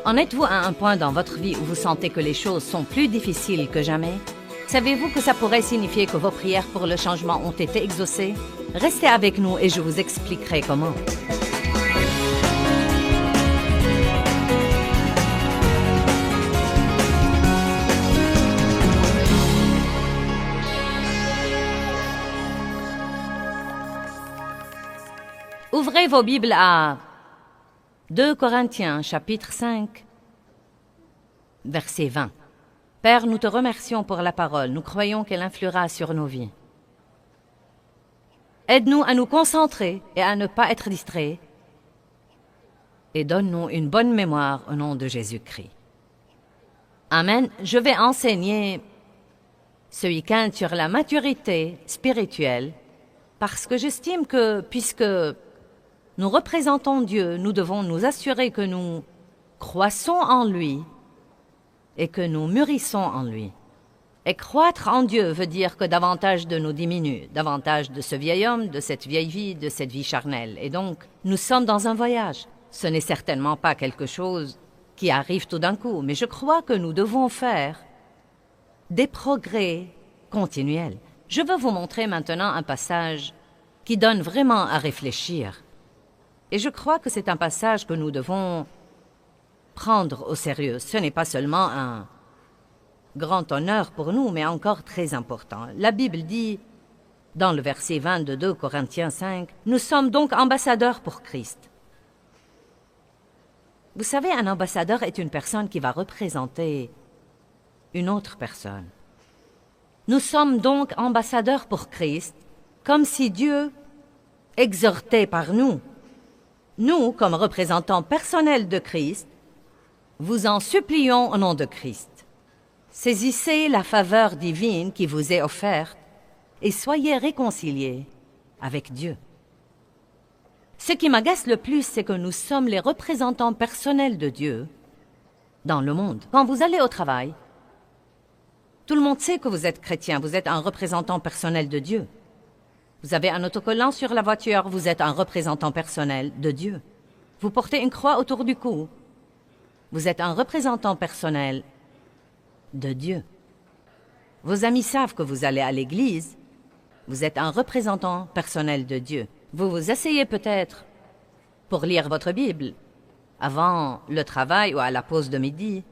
En êtes-vous à un point dans votre vie où vous sentez que les choses sont plus difficiles que jamais? Savez-vous que ça pourrait signifier que vos prières pour le changement ont été exaucées? Restez avec nous et je vous expliquerai comment. Ouvrez vos Bibles à 2 Corinthiens, chapitre 5, verset 20. Père, nous te remercions pour la parole. Nous croyons qu'elle influera sur nos vies. Aide-nous à nous concentrer et à ne pas être distraits. Et donne-nous une bonne mémoire au nom de Jésus-Christ. Amen. Je vais enseigner ce week-end sur la maturité spirituelle parce que j'estime que puisque nous représentons Dieu, nous devons nous assurer que nous croissons en lui et que nous mûrissons en lui. Et croître en Dieu veut dire que davantage de nous diminue, davantage de ce vieil homme, de cette vieille vie, de cette vie charnelle. Et donc, nous sommes dans un voyage. Ce n'est certainement pas quelque chose qui arrive tout d'un coup, mais je crois que nous devons faire des progrès continuels. Je veux vous montrer maintenant un passage qui donne vraiment à réfléchir. Et je crois que c'est un passage que nous devons prendre au sérieux. Ce n'est pas seulement un grand honneur pour nous, mais encore très important. La Bible dit, dans le verset 20 de 2 Corinthiens 5, « Nous sommes donc ambassadeurs pour Christ. » Vous savez, un ambassadeur est une personne qui va représenter une autre personne. Nous sommes donc ambassadeurs pour Christ, comme si Dieu exhortait par nous. Nous, comme représentants personnels de Christ, vous en supplions au nom de Christ. Saisissez la faveur divine qui vous est offerte et soyez réconciliés avec Dieu. Ce qui m'agace le plus, c'est que nous sommes les représentants personnels de Dieu dans le monde. Quand vous allez au travail, tout le monde sait que vous êtes chrétien, vous êtes un représentant personnel de Dieu. Vous avez un autocollant sur la voiture, vous êtes un représentant personnel de Dieu. Vous portez une croix autour du cou, vous êtes un représentant personnel de Dieu. Vos amis savent que vous allez à l'église, vous êtes un représentant personnel de Dieu. Vous vous asseyez peut-être pour lire votre Bible avant le travail ou à la pause de midi.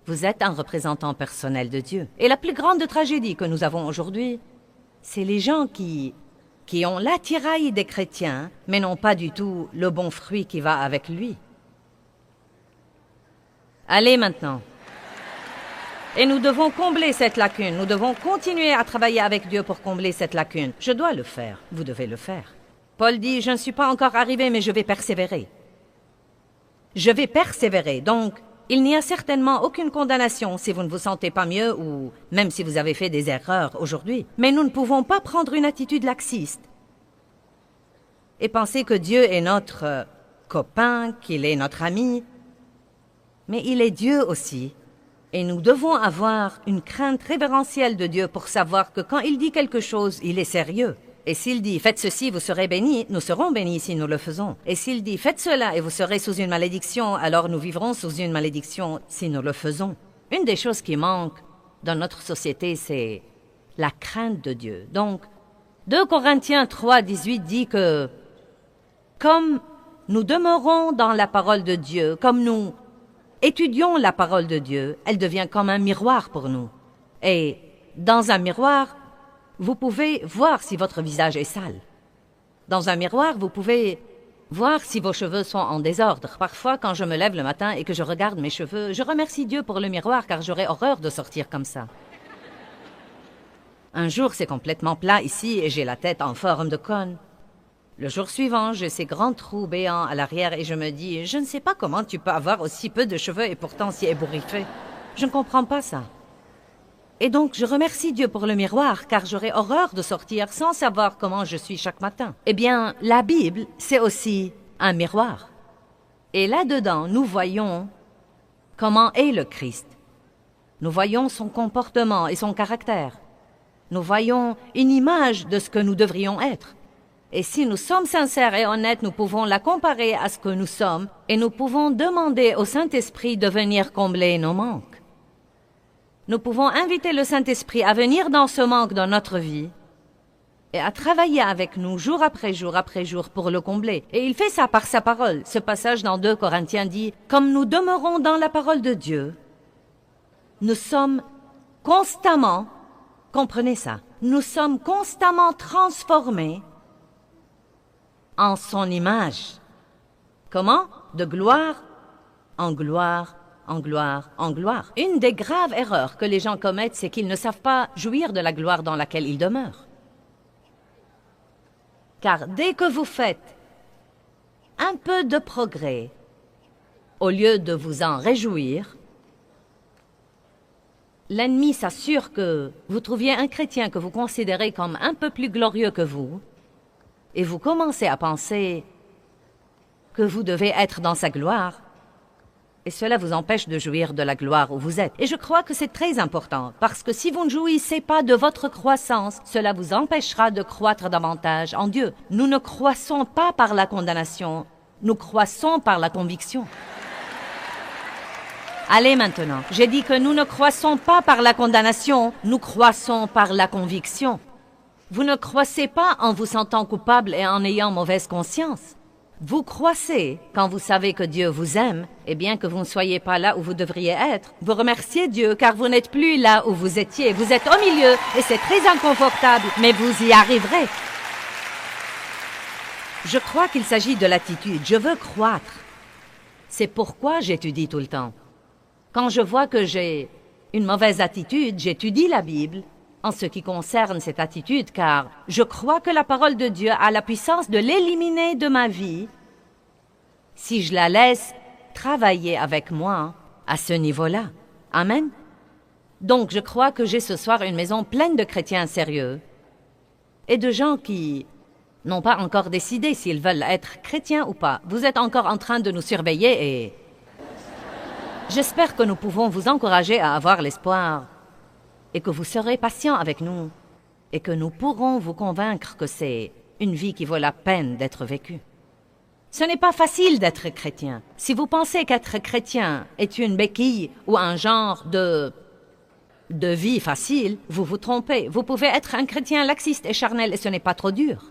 Vous êtes un représentant personnel de Dieu. Et la plus grande tragédie que nous avons aujourd'hui, c'est les gens qui ont l'attirail des chrétiens, mais n'ont pas du tout le bon fruit qui va avec lui. Allez maintenant. Et nous devons combler cette lacune. Nous devons continuer à travailler avec Dieu pour combler cette lacune. Je dois le faire. Vous devez le faire. Paul dit, je ne suis pas encore arrivé, mais je vais persévérer. Je vais persévérer. Donc, il n'y a certainement aucune condamnation si vous ne vous sentez pas mieux ou même si vous avez fait des erreurs aujourd'hui. Mais nous ne pouvons pas prendre une attitude laxiste et penser que Dieu est notre copain, qu'il est notre ami. Mais il est Dieu aussi. Et nous devons avoir une crainte révérentielle de Dieu pour savoir que quand il dit quelque chose, il est sérieux. Et s'il dit « Faites ceci, vous serez bénis », nous serons bénis si nous le faisons. Et s'il dit « Faites cela et vous serez sous une malédiction », alors nous vivrons sous une malédiction si nous le faisons. Une des choses qui manque dans notre société, c'est la crainte de Dieu. Donc, 2 Corinthiens 3, 18 dit que comme nous demeurons dans la parole de Dieu, comme nous étudions la parole de Dieu, elle devient comme un miroir pour nous. Et dans un miroir, vous pouvez voir si votre visage est sale. Dans un miroir, vous pouvez voir si vos cheveux sont en désordre. Parfois, quand je me lève le matin et que je regarde mes cheveux, je remercie Dieu pour le miroir car j'aurais horreur de sortir comme ça. Un jour, c'est complètement plat ici et j'ai la tête en forme de cône. Le jour suivant, j'ai ces grands trous béants à l'arrière et je me dis, je ne sais pas comment tu peux avoir aussi peu de cheveux et pourtant si ébouriffé. Je ne comprends pas ça. Et donc, je remercie Dieu pour le miroir, car j'aurais horreur de sortir sans savoir comment je suis chaque matin. Eh bien, la Bible, c'est aussi un miroir. Et là-dedans, nous voyons comment est le Christ. Nous voyons son comportement et son caractère. Nous voyons une image de ce que nous devrions être. Et si nous sommes sincères et honnêtes, nous pouvons la comparer à ce que nous sommes et nous pouvons demander au Saint-Esprit de venir combler nos manques. Nous pouvons inviter le Saint-Esprit à venir dans ce manque dans notre vie et à travailler avec nous jour après jour pour le combler. Et il fait ça par sa parole. Ce passage dans 2 Corinthiens dit « Comme nous demeurons dans la parole de Dieu, nous sommes constamment, comprenez ça, nous sommes constamment transformés en son image. » Comment? De gloire en gloire, en gloire, en gloire. Une des graves erreurs que les gens commettent, c'est qu'ils ne savent pas jouir de la gloire dans laquelle ils demeurent. Car dès que vous faites un peu de progrès, au lieu de vous en réjouir, l'ennemi s'assure que vous trouviez un chrétien que vous considérez comme un peu plus glorieux que vous, et vous commencez à penser que vous devez être dans sa gloire, et cela vous empêche de jouir de la gloire où vous êtes. Et je crois que c'est très important, parce que si vous ne jouissez pas de votre croissance, cela vous empêchera de croître davantage en Dieu. Nous ne croissons pas par la condamnation, nous croissons par la conviction. Allez maintenant, j'ai dit que nous ne croissons pas par la condamnation, nous croissons par la conviction. Vous ne croissez pas en vous sentant coupable et en ayant mauvaise conscience. Vous croissez quand vous savez que Dieu vous aime, et bien que vous ne soyez pas là où vous devriez être. Vous remerciez Dieu car vous n'êtes plus là où vous étiez. Vous êtes au milieu et c'est très inconfortable, mais vous y arriverez. Je crois qu'il s'agit de l'attitude. Je veux croître. C'est pourquoi j'étudie tout le temps. Quand je vois que j'ai une mauvaise attitude, j'étudie la Bible en ce qui concerne cette attitude, car je crois que la parole de Dieu a la puissance de l'éliminer de ma vie si je la laisse travailler avec moi à ce niveau-là. Amen. Donc, je crois que j'ai ce soir une maison pleine de chrétiens sérieux et de gens qui n'ont pas encore décidé s'ils veulent être chrétiens ou pas. Vous êtes encore en train de nous surveiller et j'espère que nous pouvons vous encourager à avoir l'espoir et que vous serez patient avec nous et que nous pourrons vous convaincre que c'est une vie qui vaut la peine d'être vécue. Ce n'est pas facile d'être chrétien. Si vous pensez qu'être chrétien est une béquille ou un genre de vie facile, vous vous trompez. Vous pouvez être un chrétien laxiste et charnel et ce n'est pas trop dur.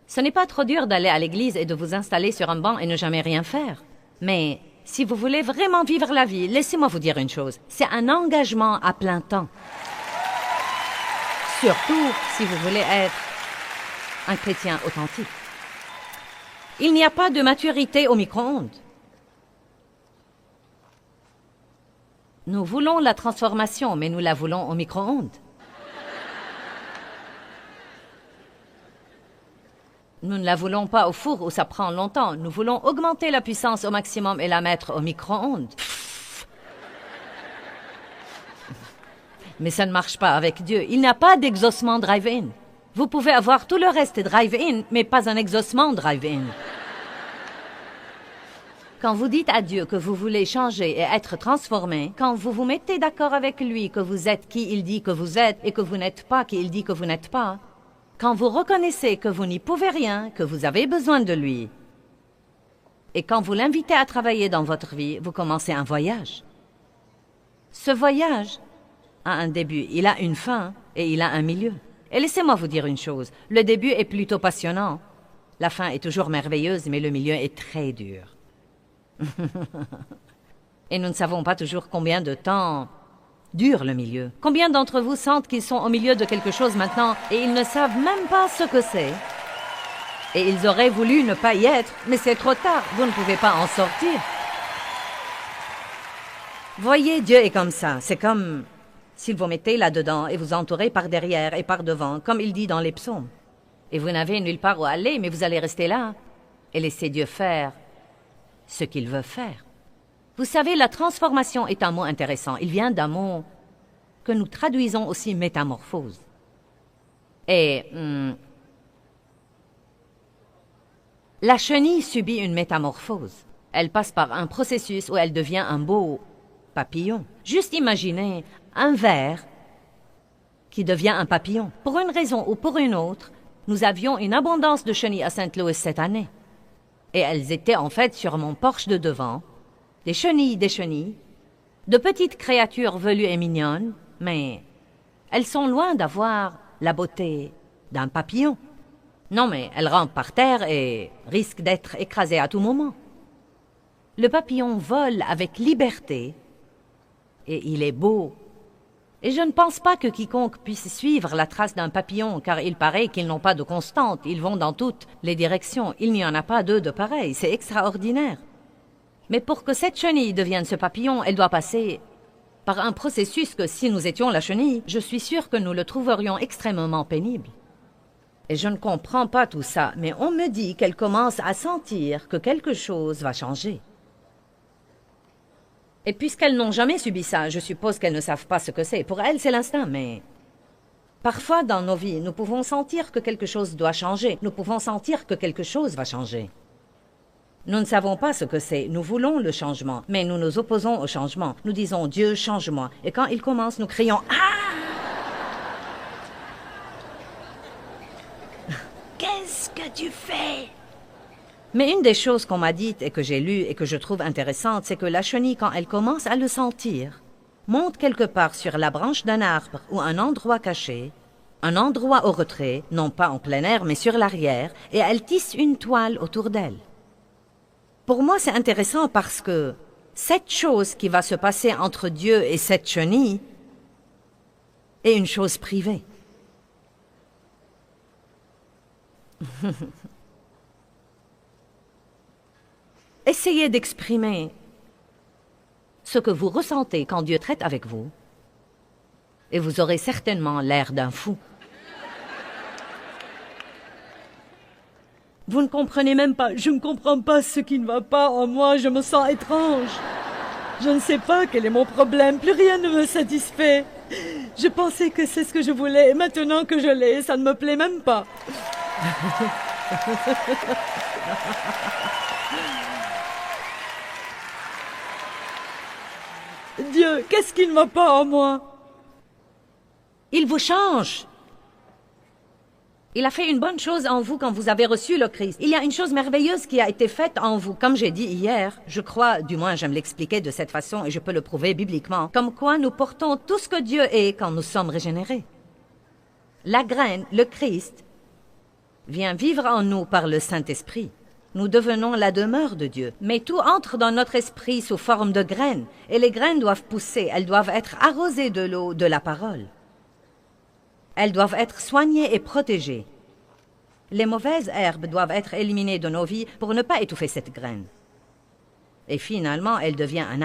Ce n'est pas trop dur d'aller à l'église et de vous installer sur un banc et ne jamais rien faire. Mais si vous voulez vraiment vivre la vie, laissez-moi vous dire une chose. C'est un engagement à plein temps. Surtout si vous voulez être un chrétien authentique. Il n'y a pas de maturité au micro-ondes. Nous voulons la transformation, mais nous la voulons au micro-ondes. Nous ne la voulons pas au four où ça prend longtemps. Nous voulons augmenter la puissance au maximum et la mettre au micro-ondes. Mais ça ne marche pas avec Dieu. Il n'y a pas d'exaucement drive-in. Vous pouvez avoir tout le reste drive-in, mais pas un exaucement drive-in. Quand vous dites à Dieu que vous voulez changer et être transformé, quand vous vous mettez d'accord avec lui que vous êtes qui il dit que vous êtes et que vous n'êtes pas qui il dit que vous n'êtes pas, quand vous reconnaissez que vous n'y pouvez rien, que vous avez besoin de lui, et quand vous l'invitez à travailler dans votre vie, vous commencez un voyage. Ce voyage a un début, il a une fin et il a un milieu. Et laissez-moi vous dire une chose, le début est plutôt passionnant, la fin est toujours merveilleuse, mais le milieu est très dur. Et nous ne savons pas toujours combien de temps dure le milieu. Combien d'entre vous sentent qu'ils sont au milieu de quelque chose maintenant et ils ne savent même pas ce que c'est? Et ils auraient voulu ne pas y être, mais c'est trop tard, vous ne pouvez pas en sortir. Voyez, Dieu est comme ça, c'est comme s'il vous mettez là-dedans et vous entourez par derrière et par devant, comme il dit dans les psaumes. Et vous n'avez nulle part où aller, mais vous allez rester là et laisser Dieu faire ce qu'il veut faire. Vous savez, la transformation est un mot intéressant. Il vient d'un mot que nous traduisons aussi métamorphose. Et la chenille subit une métamorphose. Elle passe par un processus où elle devient un beau papillon. Juste imaginez un ver qui devient un papillon. Pour une raison ou pour une autre, Nous avions une abondance de chenilles à Saint-Louis cette année. Et elles étaient en fait sur mon porche de devant. Des chenilles, de petites créatures velues et mignonnes, mais elles sont loin d'avoir la beauté d'un papillon. Non, mais elles rampent par terre et risquent d'être écrasées à tout moment. Le papillon vole avec liberté et il est beau. Et je ne pense pas que quiconque puisse suivre la trace d'un papillon, car il paraît qu'ils n'ont pas de constante, ils vont dans toutes les directions, il n'y en a pas deux de pareils, c'est extraordinaire. Mais pour que cette chenille devienne ce papillon, elle doit passer par un processus que si nous étions la chenille, je suis sûre que nous le trouverions extrêmement pénible. Et je ne comprends pas tout ça, mais on me dit qu'elle commence à sentir que quelque chose va changer. Et puisqu'elles n'ont jamais subi ça, je suppose qu'elles ne savent pas ce que c'est. Pour elles, c'est l'instinct, mais parfois dans nos vies, nous pouvons sentir que quelque chose doit changer. Nous pouvons sentir que quelque chose va changer. Nous ne savons pas ce que c'est. Nous voulons le changement, mais nous nous opposons au changement. Nous disons « Dieu, change-moi ». Et quand il commence, nous crions « Ah !» Qu'est-ce que tu fais? Mais une des choses qu'on m'a dites et que j'ai lues et que je trouve intéressante, c'est que la chenille, quand elle commence à le sentir, monte quelque part sur la branche d'un arbre ou un endroit caché, un endroit au retrait, non pas en plein air, mais sur l'arrière, et elle tisse une toile autour d'elle. Pour moi, c'est intéressant parce que cette chose qui va se passer entre Dieu et cette chenille est une chose privée. Essayez d'exprimer ce que vous ressentez quand Dieu traite avec vous, et vous aurez certainement l'air d'un fou. Vous ne comprenez même pas. Je ne comprends pas ce qui ne va pas en moi. Je me sens étrange. Je ne sais pas quel est mon problème. Plus rien ne me satisfait. Je pensais que c'est ce que je voulais, et maintenant que je l'ai, ça ne me plaît même pas. Dieu, qu'est-ce qui ne va pas en moi? Il vous change. Il a fait une bonne chose en vous quand vous avez reçu le Christ. Il y a une chose merveilleuse qui a été faite en vous. Comme j'ai dit hier, je crois, du moins je me l'expliquais de cette façon et je peux le prouver bibliquement, comme quoi nous portons tout ce que Dieu est quand nous sommes régénérés. La graine, le Christ, vient vivre en nous par le Saint-Esprit. Nous devenons la demeure de Dieu. Mais tout entre dans notre esprit sous forme de graines. Et les graines doivent pousser, elles doivent être arrosées de l'eau de la parole. Elles doivent être soignées et protégées. Les mauvaises herbes doivent être éliminées de nos vies pour ne pas étouffer cette graine. Et finalement, elle devient un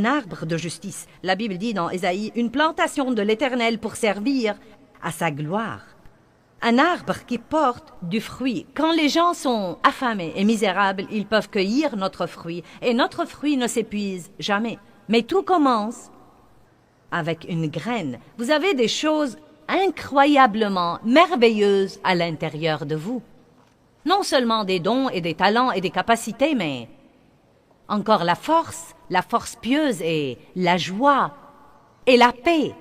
arbre de justice. La Bible dit dans Ésaïe, une plantation de l'Éternel pour servir à sa gloire. Un arbre qui porte du fruit. Quand les gens sont affamés et misérables, ils peuvent cueillir notre fruit. Et notre fruit ne s'épuise jamais. Mais tout commence avec une graine. Vous avez des choses incroyablement merveilleuses à l'intérieur de vous. Non seulement des dons et des talents et des capacités, mais encore la force pieuse et la joie et la paix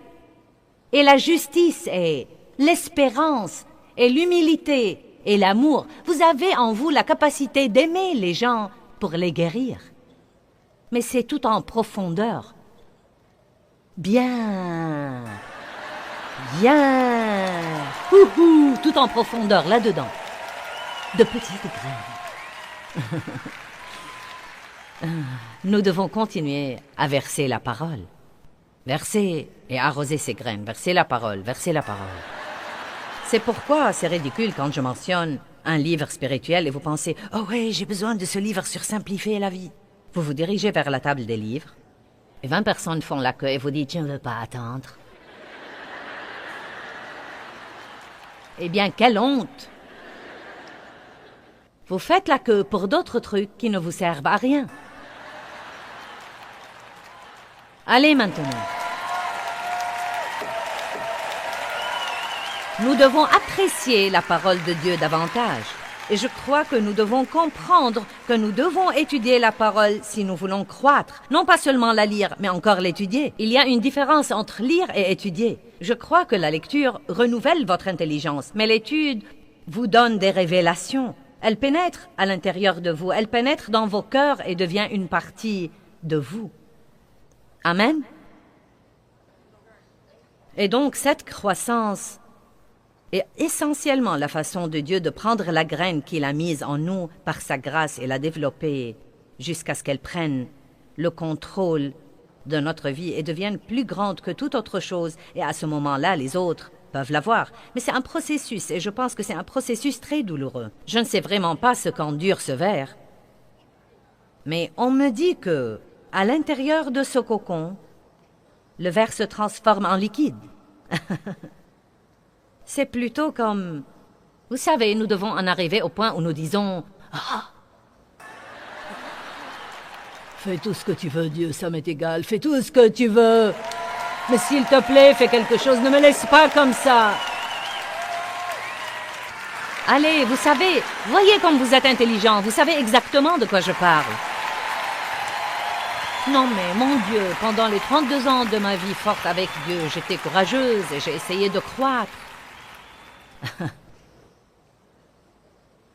et la justice et l'espérance et l'humilité et l'amour. Vous avez en vous la capacité d'aimer les gens pour les guérir. Mais c'est tout en profondeur. Bien, tout en profondeur, là-dedans. De petites graines. Nous devons continuer à verser la parole. Verser et arroser ces graines. Verser la parole, verser la parole. C'est pourquoi c'est ridicule quand je mentionne un livre spirituel et vous pensez « Oh ouais, j'ai besoin de ce livre sur simplifier la vie ». Vous vous dirigez vers la table des livres et 20 personnes font la queue et vous dites « Je ne veux pas attendre ». Eh bien, quelle honte! Vous faites la queue pour d'autres trucs qui ne vous servent à rien. Allez maintenant. Nous devons apprécier la parole de Dieu davantage. Et je crois que nous devons comprendre que nous devons étudier la parole si nous voulons croître. Non pas seulement la lire, mais encore l'étudier. Il y a une différence entre lire et étudier. Je crois que la lecture renouvelle votre intelligence, mais l'étude vous donne des révélations. Elle pénètre à l'intérieur de vous, elle pénètre dans vos cœurs et devient une partie de vous. Amen. Et donc cette croissance est essentiellement la façon de Dieu de prendre la graine qu'il a mise en nous par sa grâce et la développer jusqu'à ce qu'elle prenne le contrôle de notre vie et devienne plus grande que toute autre chose. Et à ce moment-là, les autres peuvent la voir. Mais c'est un processus et je pense que c'est un processus très douloureux. Je ne sais vraiment pas ce qu'endure ce verre. Mais on me dit que, à l'intérieur de ce cocon, le verre se transforme en liquide. C'est plutôt comme... Vous savez, nous devons en arriver au point où nous disons... Ah, fais tout ce que tu veux, Dieu, ça m'est égal. Fais tout ce que tu veux. Mais s'il te plaît, fais quelque chose. Ne me laisse pas comme ça. Allez, vous savez, voyez comme vous êtes intelligent. Vous savez exactement de quoi je parle. Non mais, mon Dieu, pendant les 32 ans de ma vie forte avec Dieu, j'étais courageuse et j'ai essayé de croître.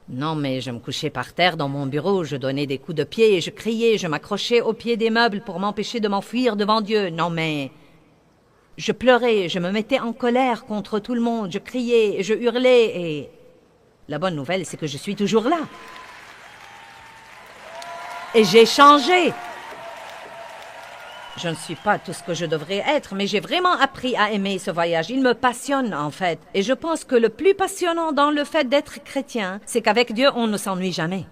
Non mais, je me couchais par terre dans mon bureau, je donnais des coups de pied et je criais, je m'accrochais au pied des meubles pour m'empêcher de m'enfuir devant Dieu. Non mais, je pleurais, je me mettais en colère contre tout le monde, je criais, je hurlais et... La bonne nouvelle, c'est que je suis toujours là. Et j'ai changé. Je ne suis pas tout ce que je devrais être, mais j'ai vraiment appris à aimer ce voyage. Il me passionne, en fait. Et je pense que le plus passionnant dans le fait d'être chrétien, c'est qu'avec Dieu, on ne s'ennuie jamais.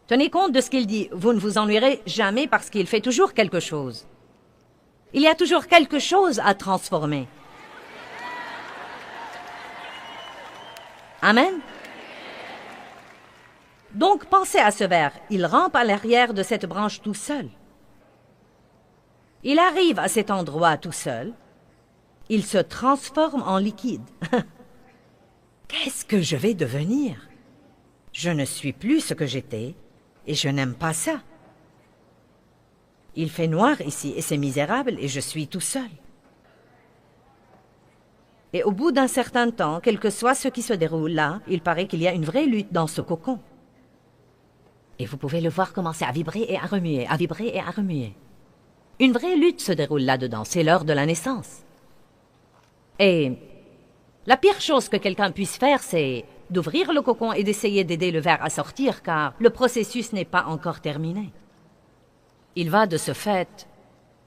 Tenez compte de ce qu'il dit. Vous ne vous ennuierez jamais parce qu'il fait toujours quelque chose. Il y a toujours quelque chose à transformer. Amen. Donc, pensez à ce verre. Il rampe à l'arrière de cette branche tout seul. Il arrive à cet endroit tout seul. Il se transforme en liquide. Qu'est-ce que je vais devenir? Je ne suis plus ce que j'étais et je n'aime pas ça. Il fait noir ici et c'est misérable et je suis tout seul. Et au bout d'un certain temps, quel que soit ce qui se déroule là, il paraît qu'il y a une vraie lutte dans ce cocon. Et vous pouvez le voir commencer à vibrer et à remuer, à vibrer et à remuer. Une vraie lutte se déroule là-dedans, c'est l'heure de la naissance. Et la pire chose que quelqu'un puisse faire, c'est d'ouvrir le cocon et d'essayer d'aider le ver à sortir, car le processus n'est pas encore terminé. Il va de ce fait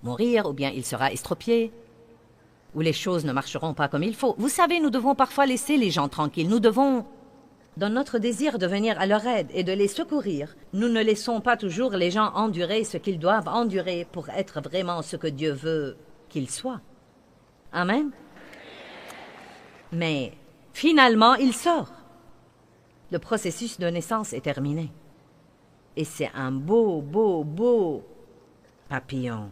mourir, ou bien il sera estropié, ou les choses ne marcheront pas comme il faut. Vous savez, nous devons parfois laisser les gens tranquilles. Nous devons, dans notre désir de venir à leur aide et de les secourir, nous ne laissons pas toujours les gens endurer ce qu'ils doivent endurer pour être vraiment ce que Dieu veut qu'ils soient. Amen. Mais finalement, il sort. Le processus de naissance est terminé. Et c'est un beau, beau, beau papillon.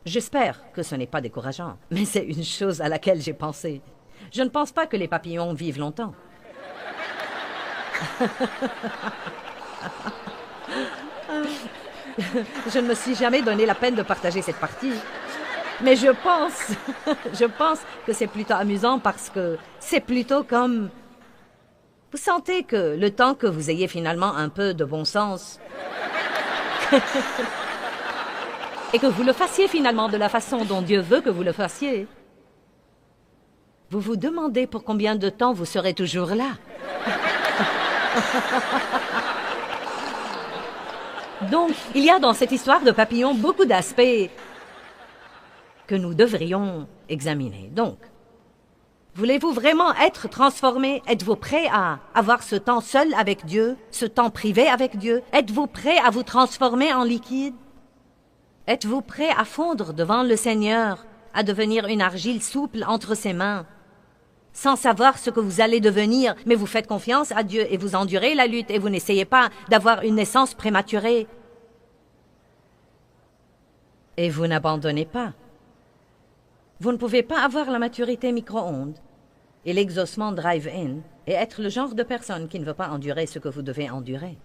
J'espère que ce n'est pas décourageant, mais c'est une chose à laquelle j'ai pensé. Je ne pense pas que les papillons vivent longtemps. Je ne me suis jamais donné la peine de partager cette partie. Mais je pense que c'est plutôt amusant parce que c'est plutôt comme... Vous sentez que le temps que vous ayez finalement un peu de bon sens et que vous le fassiez finalement de la façon dont Dieu veut que vous le fassiez, vous vous demandez pour combien de temps vous serez toujours là. Donc, il y a dans cette histoire de papillon beaucoup d'aspects que nous devrions examiner. Donc, voulez-vous vraiment être transformé? Êtes-vous prêt à avoir ce temps seul avec Dieu, ce temps privé avec Dieu? Êtes-vous prêt à vous transformer en liquide? Êtes-vous prêt à fondre devant le Seigneur, à devenir une argile souple entre ses mains, sans savoir ce que vous allez devenir, mais vous faites confiance à Dieu et vous endurez la lutte et vous n'essayez pas d'avoir une naissance prématurée? Et vous n'abandonnez pas. Vous ne pouvez pas avoir la maturité micro-ondes et l'exaucement drive-in et être le genre de personne qui ne veut pas endurer ce que vous devez endurer.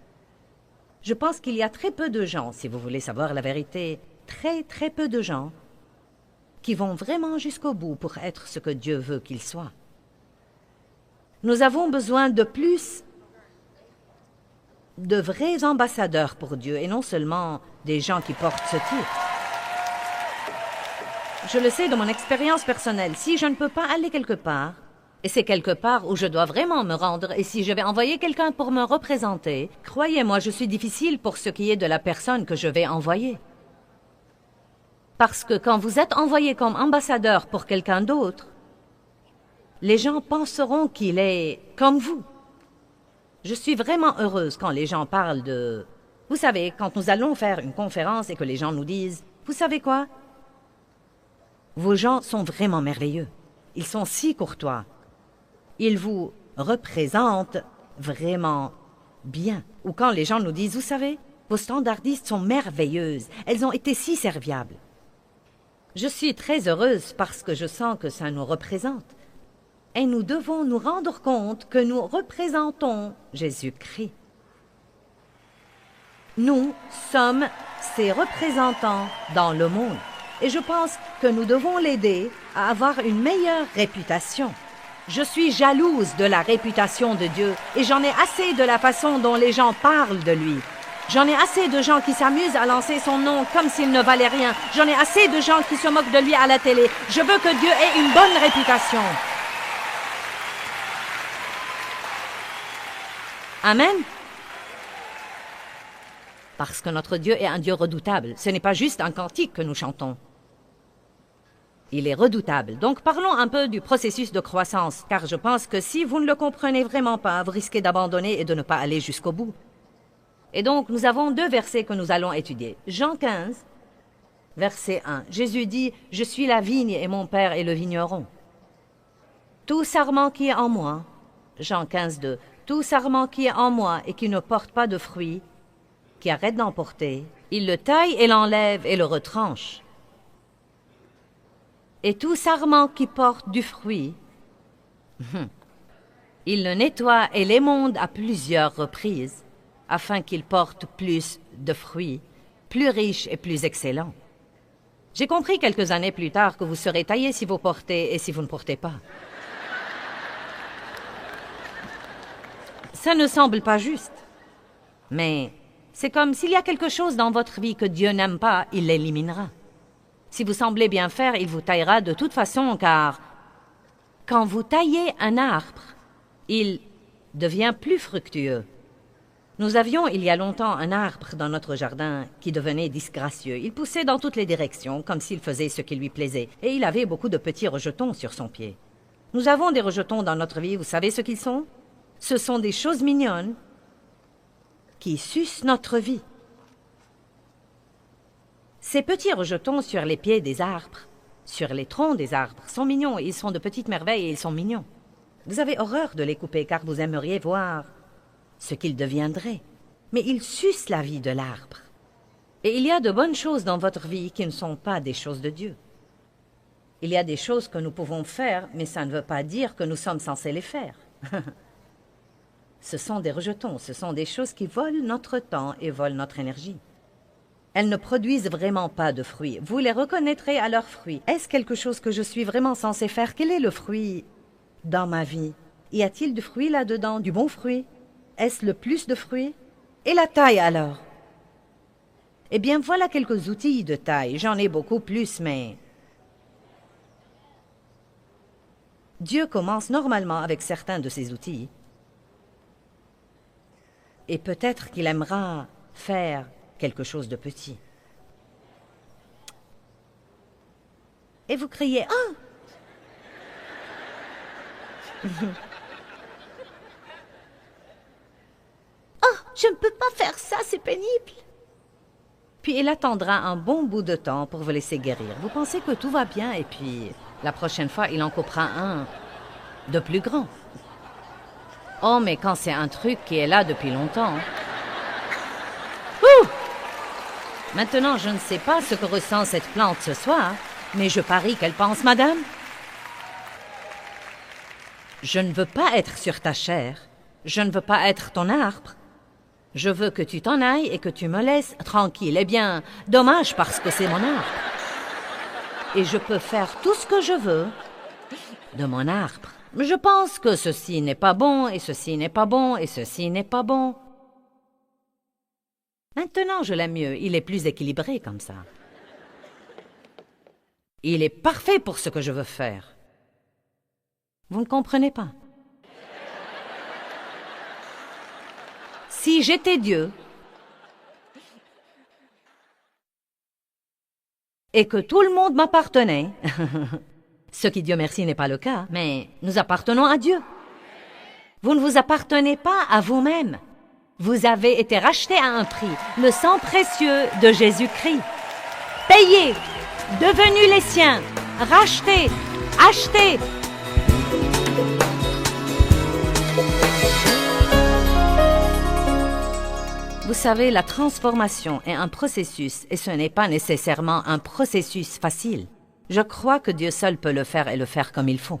Je pense qu'il y a très peu de gens, si vous voulez savoir la vérité, très peu de gens qui vont vraiment jusqu'au bout pour être ce que Dieu veut qu'ils soient. Nous avons besoin de plus de vrais ambassadeurs pour Dieu et non seulement des gens qui portent ce titre. Je le sais de mon expérience personnelle, si je ne peux pas aller quelque part, et c'est quelque part où je dois vraiment me rendre, et si je vais envoyer quelqu'un pour me représenter, croyez-moi, je suis difficile pour ce qui est de la personne que je vais envoyer. Parce que quand vous êtes envoyé comme ambassadeur pour quelqu'un d'autre, les gens penseront qu'il est comme vous. Je suis vraiment heureuse quand les gens parlent de... Vous savez, quand nous allons faire une conférence et que les gens nous disent « Vous savez quoi? Vos gens sont vraiment merveilleux. Ils sont si courtois. Ils vous représentent vraiment bien. » Ou quand les gens nous disent « Vous savez, vos standardistes sont merveilleuses. Elles ont été si serviables. » Je suis très heureuse parce que je sens que ça nous représente. Et nous devons nous rendre compte que nous représentons Jésus-Christ. Nous sommes ses représentants dans le monde. Et je pense que nous devons l'aider à avoir une meilleure réputation. Je suis jalouse de la réputation de Dieu et j'en ai assez de la façon dont les gens parlent de lui. J'en ai assez de gens qui s'amusent à lancer son nom comme s'il ne valait rien. J'en ai assez de gens qui se moquent de lui à la télé. Je veux que Dieu ait une bonne réputation. Amen. Parce que notre Dieu est un Dieu redoutable. Ce n'est pas juste un cantique que nous chantons. Il est redoutable. Donc parlons un peu du processus de croissance, car je pense que si vous ne le comprenez vraiment pas, vous risquez d'abandonner et de ne pas aller jusqu'au bout. Et donc nous avons 2 versets que nous allons étudier. Jean 15, verset 1. Jésus dit « Je suis la vigne et mon Père est le vigneron. Tout sarment qui est en moi, Jean 15, 2. Tout sarment qui est en moi et qui ne porte pas de fruits, qui arrête d'en porter, il le taille et l'enlève et le retranche. Et tout sarment qui porte du fruit, il le nettoie et l'émonde à plusieurs reprises, afin qu'il porte plus de fruits, plus riches et plus excellents. J'ai compris quelques années plus tard que vous serez taillé si vous portez et si vous ne portez pas. Ça ne semble pas juste. Mais c'est comme s'il y a quelque chose dans votre vie que Dieu n'aime pas, il l'éliminera. Si vous semblez bien faire, il vous taillera de toute façon, car quand vous taillez un arbre, il devient plus fructueux. Nous avions il y a longtemps un arbre dans notre jardin qui devenait disgracieux. Il poussait dans toutes les directions, comme s'il faisait ce qui lui plaisait, et il avait beaucoup de petits rejetons sur son pied. Nous avons des rejetons dans notre vie, vous savez ce qu'ils sont? Ce sont des choses mignonnes qui sucent notre vie. Ces petits rejetons sur les pieds des arbres, sur les troncs des arbres, sont mignons. Ils sont de petites merveilles et ils sont mignons. Vous avez horreur de les couper car vous aimeriez voir ce qu'ils deviendraient. Mais ils sucent la vie de l'arbre. Et il y a de bonnes choses dans votre vie qui ne sont pas des choses de Dieu. Il y a des choses que nous pouvons faire, mais ça ne veut pas dire que nous sommes censés les faire. Ce sont des rejetons, ce sont des choses qui volent notre temps et volent notre énergie. Elles ne produisent vraiment pas de fruits. Vous les reconnaîtrez à leurs fruits. Est-ce quelque chose que je suis vraiment censé faire? Quel est le fruit dans ma vie? Y a-t-il du fruit là-dedans, du bon fruit? Est-ce le plus de fruits? Et la taille alors? Eh bien, voilà quelques outils de taille. J'en ai beaucoup plus, mais... Dieu commence normalement avec certains de ces outils. Et peut-être qu'il aimera faire quelque chose de petit. Et vous criez « Ah !» Oh, je ne peux pas faire ça, c'est pénible. Puis il attendra un bon bout de temps pour vous laisser guérir. Vous pensez que tout va bien et puis la prochaine fois, il en coupera un de plus grand. Oh, mais quand c'est un truc qui est là depuis longtemps... Ouh! Maintenant, je ne sais pas ce que ressent cette plante ce soir, mais je parie qu'elle pense, madame. Je ne veux pas être sur ta chair. Je ne veux pas être ton arbre. Je veux que tu t'en ailles et que tu me laisses tranquille. Eh bien, dommage parce que c'est mon arbre. Et je peux faire tout ce que je veux de mon arbre. Je pense que ceci n'est pas bon, et ceci n'est pas bon, et ceci n'est pas bon. Maintenant, je l'aime mieux. Il est plus équilibré comme ça. Il est parfait pour ce que je veux faire. Vous ne comprenez pas? Si j'étais Dieu et que tout le monde m'appartenait, ce qui, Dieu merci, n'est pas le cas, mais nous appartenons à Dieu. Vous ne vous appartenez pas à vous-même. Vous avez été racheté à un prix, le sang précieux de Jésus-Christ. Payé, devenu les siens, racheté, acheté. Vous savez, la transformation est un processus et ce n'est pas nécessairement un processus facile. Je crois que Dieu seul peut le faire et le faire comme il faut.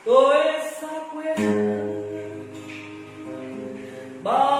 Tôi xác quyết bao